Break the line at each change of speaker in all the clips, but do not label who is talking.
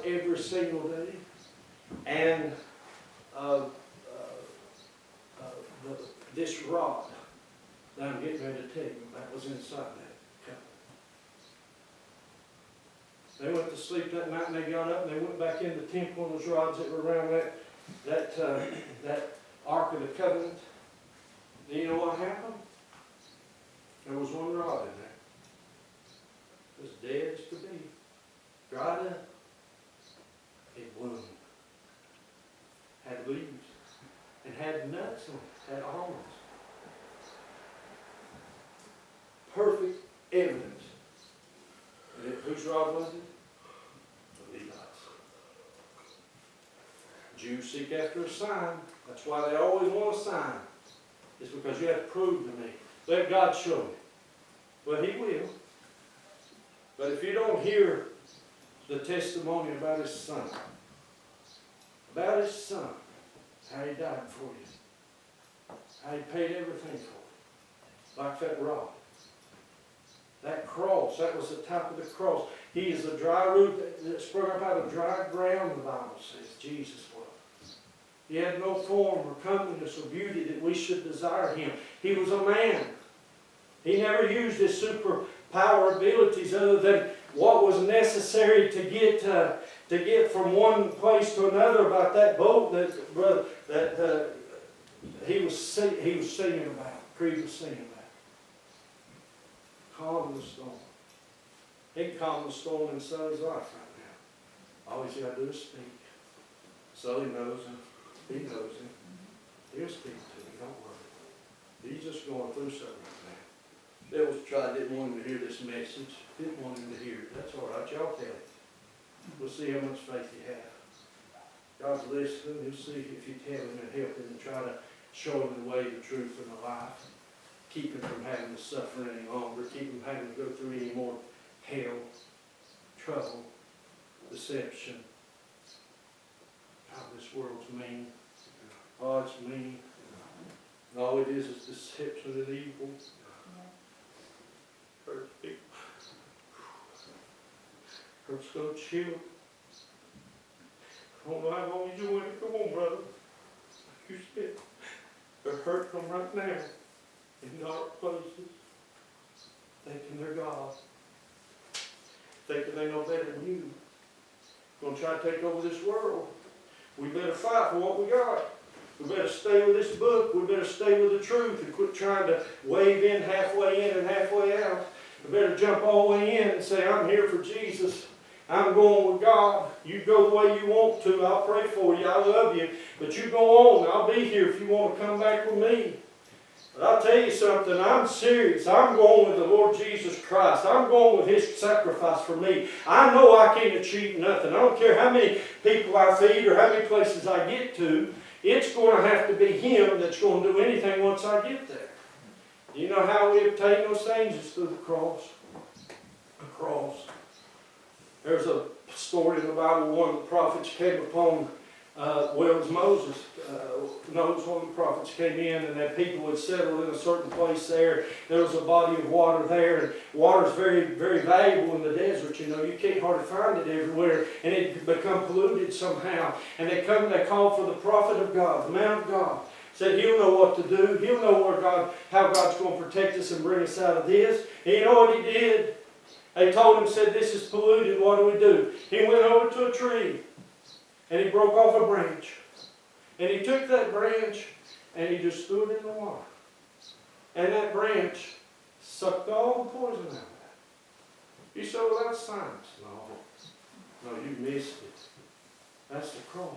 every single day, and this rod that I'm getting ready to tell you that was inside that cup. They went to sleep that night and they got up and they went back in the temple, and those rods that were around that Ark of the Covenant. Do you know what happened? There was one rod in there. It was dead as could be. Dried up. It bloomed. Had leaves. And had nuts on it. Had almonds. Perfect evidence. And whose rod was it? The Levites. Jews seek after a sign. That's why they always want a sign. It's because you have to prove to me. Let God show me. Well, He will. But if you don't hear the testimony about His Son, how He died for you, how He paid everything for you, like that rod. That cross, that was the type of the cross. He is a dry root that sprung up out of dry ground, the Bible says. Jesus was. He had no form or comeliness or beauty that we should desire Him. He was a man. He never used His superpower abilities other than what was necessary to get from one place to another. About that boat that he was singing about. Creed was singing about. Calm the storm. He can calm the storm inside his life right now. All he's got to do is speak. So He knows Him. He knows Him. He'll speak to him. Don't worry. He's just going through something right now. The devil's didn't want him to hear this message. Didn't want him to hear it. That's all right. Y'all tell him. We'll see how much faith you have. God's listening. He'll see if you tell Him and help Him and try to show Him the way, the truth, and the life. Keep Him from having to suffer any longer. Keep Him having to go through any more hell, trouble, deception. God, this world's mean. Oh, it's mean. And all it is deception and evil. Hurts people. Hurts little children. I don't know how long you went. Come on, brother. You said they're hurting them right now in dark places, thinking they're God, thinking they know better than you. Going to try to take over this world. We better fight for what we got. We better stay with this book. We better stay with the truth and quit trying to wave in halfway in and halfway out. We better jump all the way in and say, I'm here for Jesus. I'm going with God. You go the way you want to. I'll pray for you. I love you. But you go on. I'll be here if you want to come back with me. But I'll tell you something. I'm serious. I'm going with the Lord Jesus Christ. I'm going with His sacrifice for me. I know I can't achieve nothing. I don't care how many people I feed or how many places I get to. It's going to have to be Him that's going to do anything once I get there. Do you know how we obtain those things? It's through the cross. The cross. There's a story in the Bible. One of the prophets came upon, it was Moses. Notice one of the prophets came in, and that people had settled in a certain place there. There was a body of water there, and water is very, very valuable in the desert. You know, you can't hardly find it everywhere, and it had become polluted somehow. And they called for the prophet of God, the man of God. Said He'll know what to do. He'll know how God's going to protect us and bring us out of this. And you know what he did? They told him, said, this is polluted. What do? He went over to a tree, and he broke off a branch. And he took that branch, and he just threw it in the water. And that branch sucked all the poison out of it. You say, well, that's science. No, you missed it. That's the cross.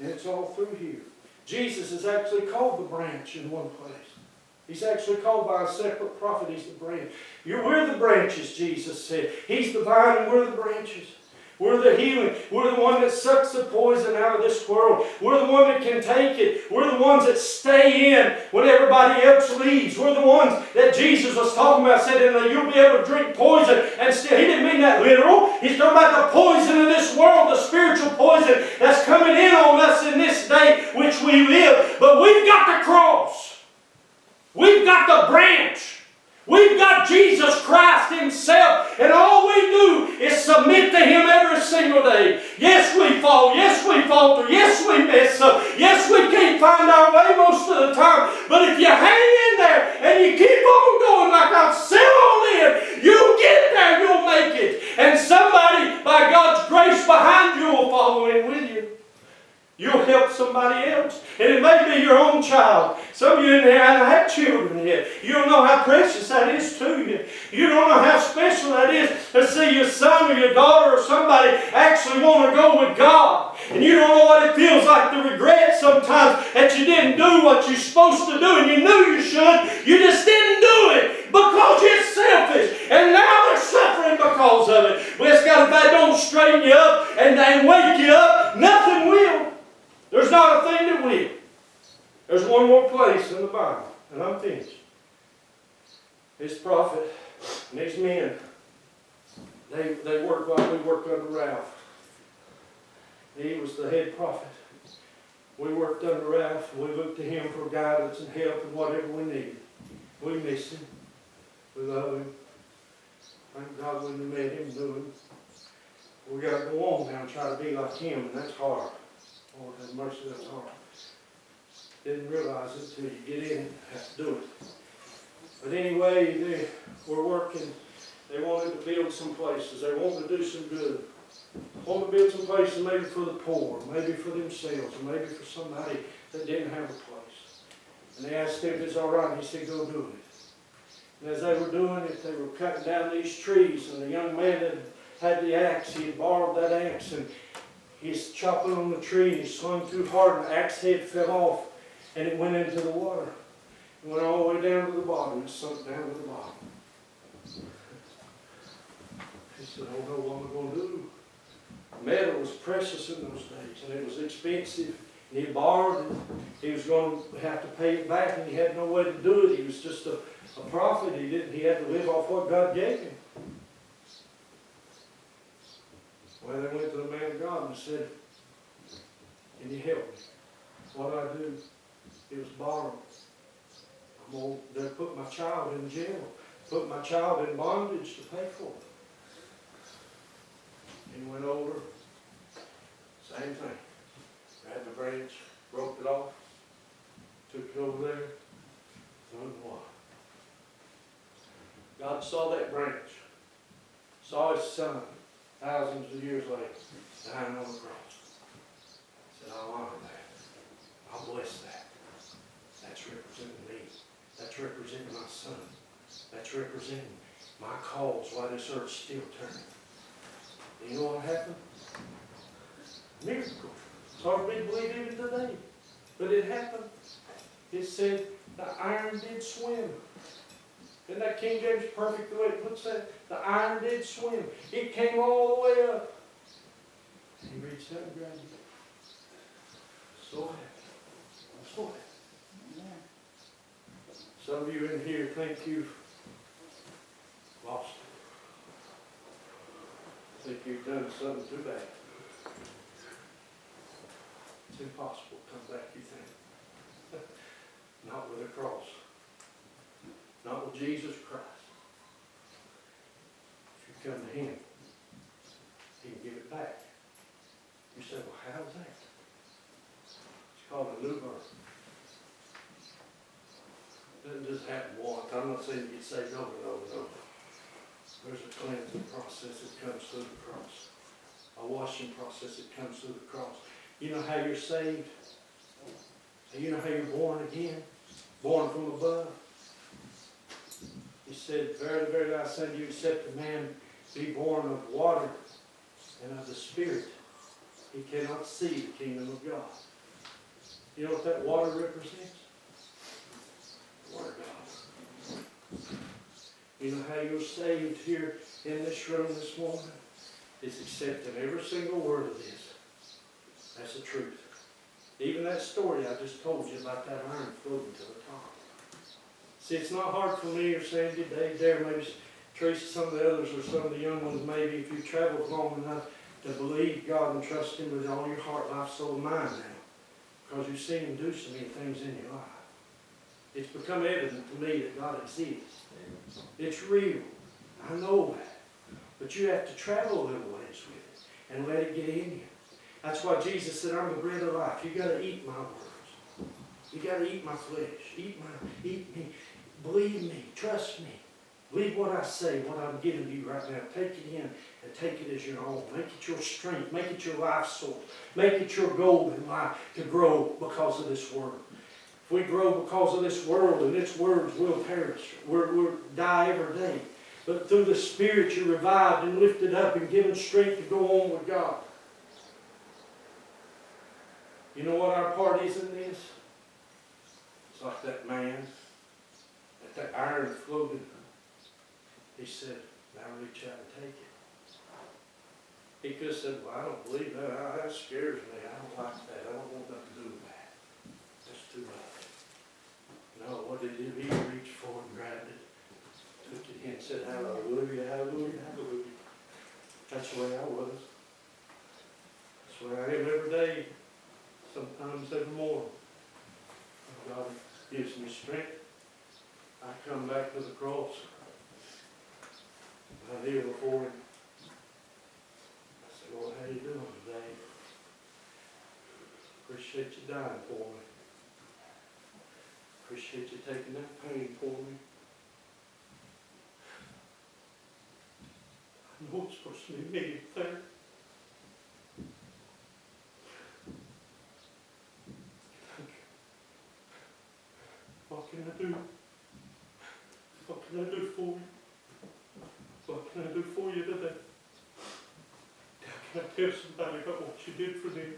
And it's all through here. Jesus is actually called the branch in one place. He's actually called by a separate prophet. He's the branch. We're the branches, Jesus said. He's the vine and we're the branches. We're the healing. We're the one that sucks the poison out of this world. We're the one that can take it. We're the ones that stay in when everybody else leaves. We're the ones that Jesus was talking about, said, you'll be able to drink poison. And still, He didn't mean that literal. He's talking about the poison of this world, the spiritual poison that's coming in on us in this day which we live. But we've got the cross. We've got the branch. We've got Jesus Christ Himself, and all we do is submit to Him every single day. day. Yes, we fall. Yes, we falter. Yes, we mess up. Yes, we can't find our way most of the time. But if you hang in there and you keep on going like I've said on in, you'll get there. You'll make it. And somebody, by God's grace behind you, will follow in with you. You'll help somebody else. And it may be your own child. Some of you in there haven't had children yet. You don't know how precious that is to you. You don't know how special that is to see your son or your daughter or somebody actually want to go with God. And you don't know what it feels like to regret sometimes that you didn't do what you're supposed to do and you knew you should. You just didn't do it because you're selfish. And now they're suffering because of it. Well, it's got, if that don't straighten you up and wake you up, nothing will. There's not a thing that will. There's one more place in the Bible, and I'm finished. This prophet and these men, they worked like we worked under Ralph. He was the head prophet. We worked under Ralph. We looked to him for guidance and help and whatever we needed. We miss him. We love him. Thank God we met him, knew him. We got to go on now and try to be like him, and that's hard. Lord have mercy, that's hard. Didn't realize it until you get in and have to do it. But anyway, they were working. They wanted to build some places. They wanted to do some good. Wanted to build some places maybe for the poor, maybe for themselves, or maybe for somebody that didn't have a place. And they asked him if it's all right, and he said, go do it. And as they were doing it, they were cutting down these trees, and the young man had the axe. He had borrowed that axe, and he's chopping on the tree, and he swung too hard, and the axe head fell off, and it went into the water. It went all the way down to the bottom. It sunk down to the bottom. He said, I don't know what I'm going to do. Metal was precious in those days, and it was expensive. And he borrowed it. He was going to have to pay it back, and he had no way to do it. He was just a prophet. He had to live off what God gave him. Well, they went to the man of God and said, can you help me? What do I do? It was borrowed. They put my child in jail, put my child in bondage to pay for it. He went over, same thing. Grabbed the branch, broke it off, took it over there, threw it in the water. God saw that branch, saw his son thousands of years later, dying on the cross. He said, I'll honor that. I'll bless that. That's representing me. That's representing my son. That's representing my cause while this earth's still turning. You know what happened? Miracle. It's hard for me to believe even today. But it happened. It said the iron did swim. Isn't that King James perfect the way it puts that? The iron did swim. It came all the way up. He reached out and grabbed it. So happy. I'm so happy. Some of you in here think you've lost it. Think you've done something too bad. It's impossible to come back, you think. Not with a cross. Not with Jesus Christ. If you come to him, he can give it back. You say, well, how's that? It's called a new birth. It doesn't just happen once. I'm not saying you get saved over and over and over. There's a cleansing process that comes through the cross. A washing process that comes through the cross. You know how you're saved? You know how you're born again? Born from above? He said, verily, verily, I say to you, except a man be born of water and of the Spirit, he cannot see the kingdom of God. You know what that water represents? The Word of God. You know how you're saved here in this room this morning? It's accepting every single word of this. That's the truth. Even that story I just told you about that iron floating to the top. See, it's not hard for me or Sandy, Dave, Dare, maybe Teresa, some of the others, or some of the young ones maybe, if you've traveled long enough to believe God and trust him with all your heart, life, soul, and mind now. Because you've seen him do so many things in your life. It's become evident to me that God exists. It's real. I know that. But you have to travel a little ways with it. and let it get in you. That's why Jesus said, I'm the bread of life. You got to eat my words. You got to eat my flesh. Eat me. Believe me. Trust me. Believe what I say, what I'm giving you right now. Take it in and take it as your own. Make it your strength. Make it your life source. Make it your goal in life to grow because of this word. If we grow because of this world and its words, we'll perish. We'll die every day. But through the Spirit, you're revived and lifted up and given strength to go on with God. You know what our part is in this? It's like that man, that iron floated. He said, now reach out and take it. He could have said, well, I don't believe that. That scares me. I don't like that. I don't want nothing to do with that. That's too much. No, what did he do? He reached forward and grabbed it, took it in and said, hallelujah, hallelujah, hallelujah. That's the way I was. That's the way I am every day. Sometimes every morning. When God gives me strength, I come back to the cross. I kneel before Him. I say, Lord, how you doing today? Appreciate you dying for me. Appreciate you taking that pain for me. I know it's supposed to be me there. What can I do? What can I do for you? What can I do for you today? How can I tell somebody about what you did for them?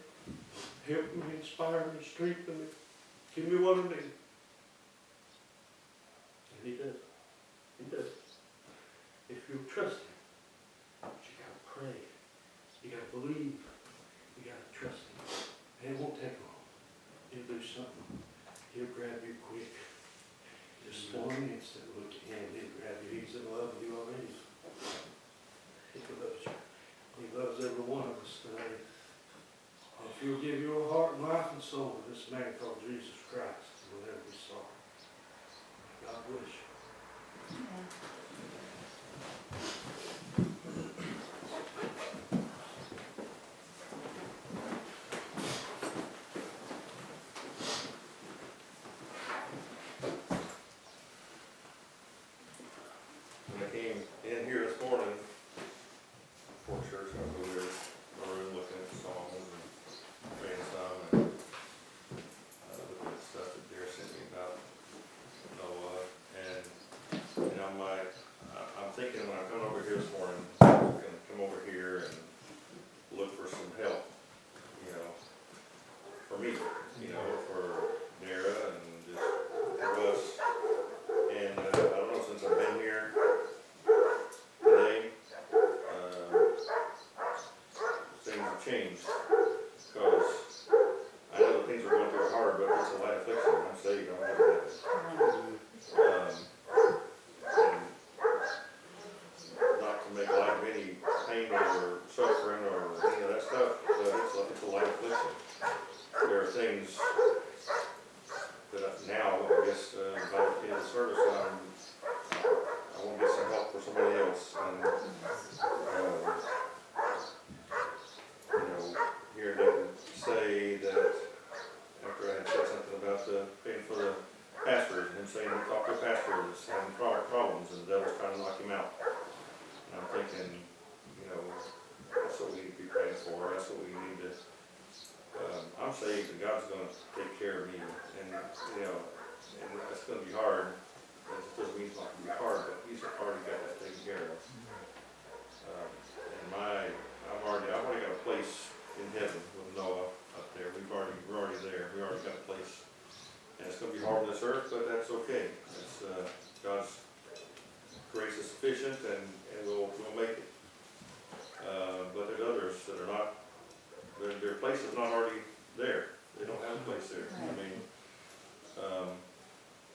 Help me, inspire me, strengthen me. Give me what I need. And He does. He does. If you'll trust Him, but you got to pray. You got to believe. You got to trust Him. And it won't take long. He'll do something. He'll grab you quick. Just one instant look at Him. He'll grab you. He's in love with you already. He loves you. He loves every one of us today. And if you'll give your heart and life and soul to this man called Jesus Christ, you'll never be sorry. God bless you.
When I came in here this morning, before church, I was over there in my room looking at the songs and praying some and looking at stuff that Dare sent me about Noah. And I'm thinking when I come over here this morning, I'm going to come over here and look for some help, for me, for Dara and just for us. And I don't know, since I've been here today, things have changed, because I know that things are going through hard, but it's a light affliction. I'm saved, I'm going to heaven. And not to make light of any pain or suffering or any of that stuff, but it's a light affliction. There are things that now, I guess, by the end of the service, I want to get some help for somebody else. And, hearing them say that after I had said something about paying for the pastor, and him saying he talked to a pastor that's having problems and the devil's trying to knock him out. And I'm thinking, that's what we need to be praying for. That's what we need to. I'm saved and God's going to take care of me. And it's going to be hard. It doesn't mean it's not going to be hard, but He's already got that taken care of. I've already got a place in heaven with Noah up there. We're already there. We already got a place. And it's going to be hard on this earth, but that's okay. It's God's grace is sufficient, and we'll make it. But there's others that are not. Their place is not already there. They don't have a place there.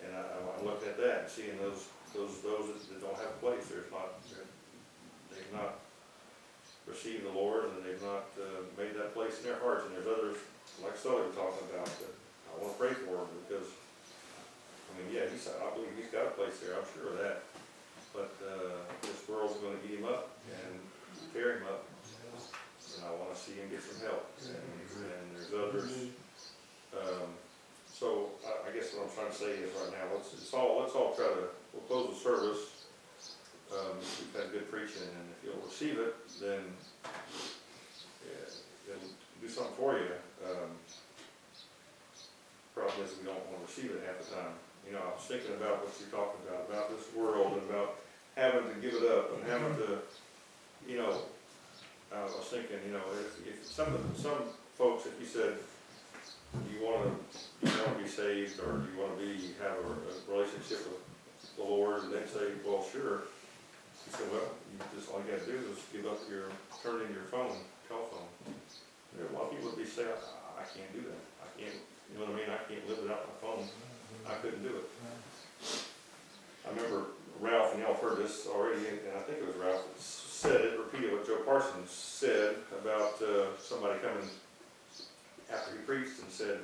And I'm looking at that and seeing those that don't have a place. They've not received the Lord, and they've not made that place in their hearts. And there's others, like Sully was talking about, that I want to pray for them, because I believe he's got a place there. I'm sure of that. But this world's going to eat him up and tear him up. And I some help, and there's others. So I guess what I'm trying to say is right now, let's all try to, we'll close the service. We've had good preaching, and if you'll receive it, then it'll do something for you. Problem is we don't want to receive it half the time. You know, I was thinking about what you're talking about this world, and about having to give it up, and having to, you know, I was thinking, you know, if some folks, if you said, you want to be saved, or you want to have a relationship with the Lord, and they'd say, well, sure. He said, well, all you got to do is turn in your telephone. You know, a lot of people would be saying, I can't do that. I can't, you know what I mean? I can't live without my phone. I couldn't do it. I remember Ralph, and y'all heard this already, and I think it was Ralph that said it, repeated what Joe Parsons said about somebody coming after he preached and said,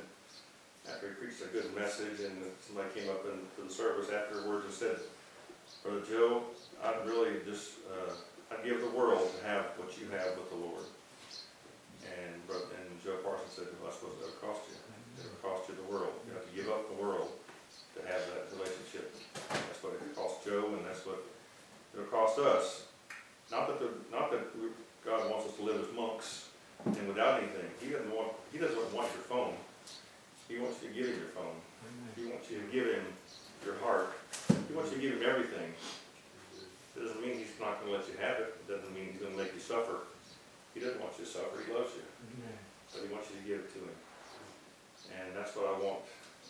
after he preached a good message, and somebody came up into the service afterwards and said, Brother Joe, I'd really just, I'd give the world to have what you have with the Lord. And Joe Parsons said, well, that's what it'll cost you. It'll cost you the world. You have to give up the world to have that relationship. That's what it cost Joe, and that's what it'll cost us. Not that God wants us to live as monks and without anything. He doesn't want your phone. He wants you to give him your phone. He wants you to give him your heart. He wants you to give him everything. It doesn't mean he's not going to let you have it. It doesn't mean he's going to make you suffer. He doesn't want you to suffer. He loves you. But he wants you to give it to him. And that's what I want.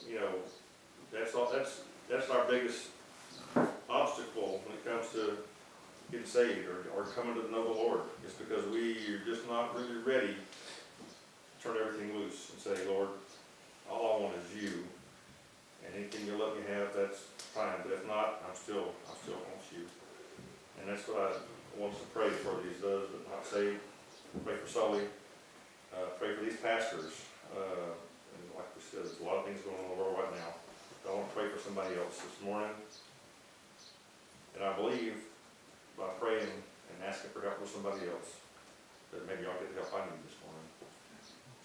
You know, that's our biggest obstacle when it comes to getting saved or coming to know the Lord. It's because we are just not really ready to turn everything loose and say, Lord, all I want is you. And anything you let me have, that's fine. But if not, I still want you. And that's what I want to pray for these those that are not saved. Pray for Sully. Pray for these pastors. And like we said, there's a lot of things going on in the world right now. I want to pray for somebody else this morning. And I believe by praying and asking for help with somebody else, that maybe I'll get the help I need this morning.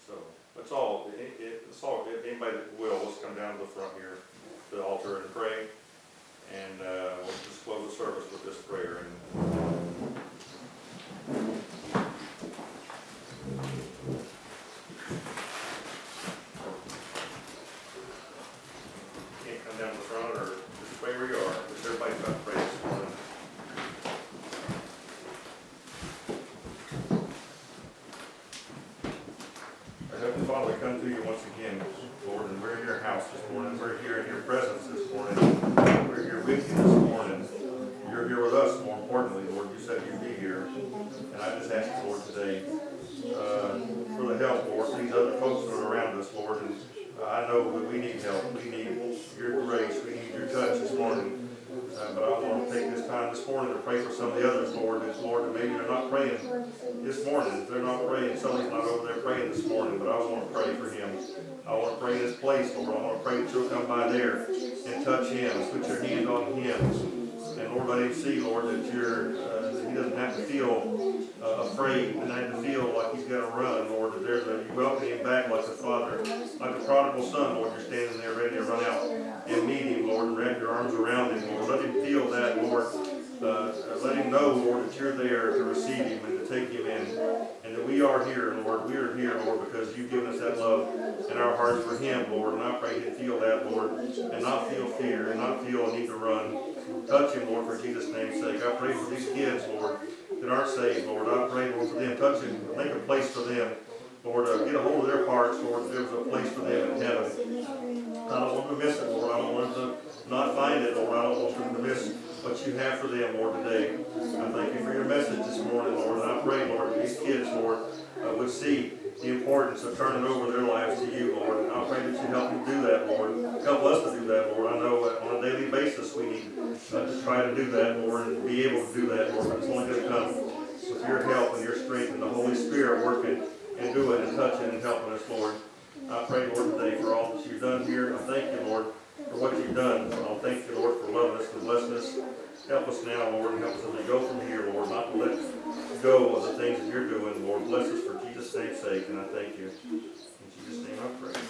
So that's all. If anybody that will, let's come down to the front here to the altar and pray. And we'll just close the service with this prayer. Can't come down to the front, or just pray where you are. Just everybody's got to pray this morning. Our Heavenly Father, we come to you once again, Lord, and we're in your house this morning. We're here in your presence this morning. We're here with you this morning. You're here with us, more importantly, Lord. You said you'd be here. And I just ask you, Lord, today for the help, Lord, for these other folks that are around us, Lord. And I know that we need help. We need your grace. We need your touch this morning. But I want to take this time this morning to pray for some of the others, Lord, that maybe they're not praying this morning. If they're not praying, somebody's not over there praying this morning, but I want to pray for him. I want to pray in this place, Lord. I want to pray that you'll come by there and touch him, put your hand on him. And Lord, let him see, Lord, that he doesn't have to feel afraid, and have to feel like he's got to run, Lord, that you welcome him back like the Father, like a prodigal son, Lord. You're standing there ready to run out and meet him, Lord, and wrap your arms around him, Lord. Let him feel that, Lord. Let him know, Lord, that you're there to receive him and to take him in, and that we are here, Lord. We are here, Lord, because you've given us that love in our hearts for him, Lord. And I pray he'd feel that, Lord, and not feel fear, and not feel a need to run. Touch him, Lord, for Jesus' name's sake. I pray for these kids, Lord, that aren't saved, Lord. I pray, Lord, for them. Touch them. Make a place for them. Lord, get a hold of their hearts, Lord, that there's a place for them in heaven. I don't want them to miss it, Lord. I don't want them to not find it, Lord. I don't want them to miss what you have for them, Lord, today. I thank you for your message this morning, Lord. And I pray, Lord, that these kids, Lord, would see the importance of turning over their lives to you, Lord. And I pray that you help them do that, Lord. Help us to do that, Lord. I know that on a daily basis we need to try to do that, Lord, and be able to do that, Lord. But it's only going to come with your help and your strength and the Holy Spirit working and doing and touching and helping us, Lord. I pray, Lord, today for all that you've done here. I thank you, Lord, for what you've done. I'll thank you, Lord, for loving us and blessing us. Help us now, Lord, and help us as we go from here, Lord, not to let go of the things that you're doing, Lord. Bless us for Jesus' name's sake, and I thank you. In Jesus' name I pray.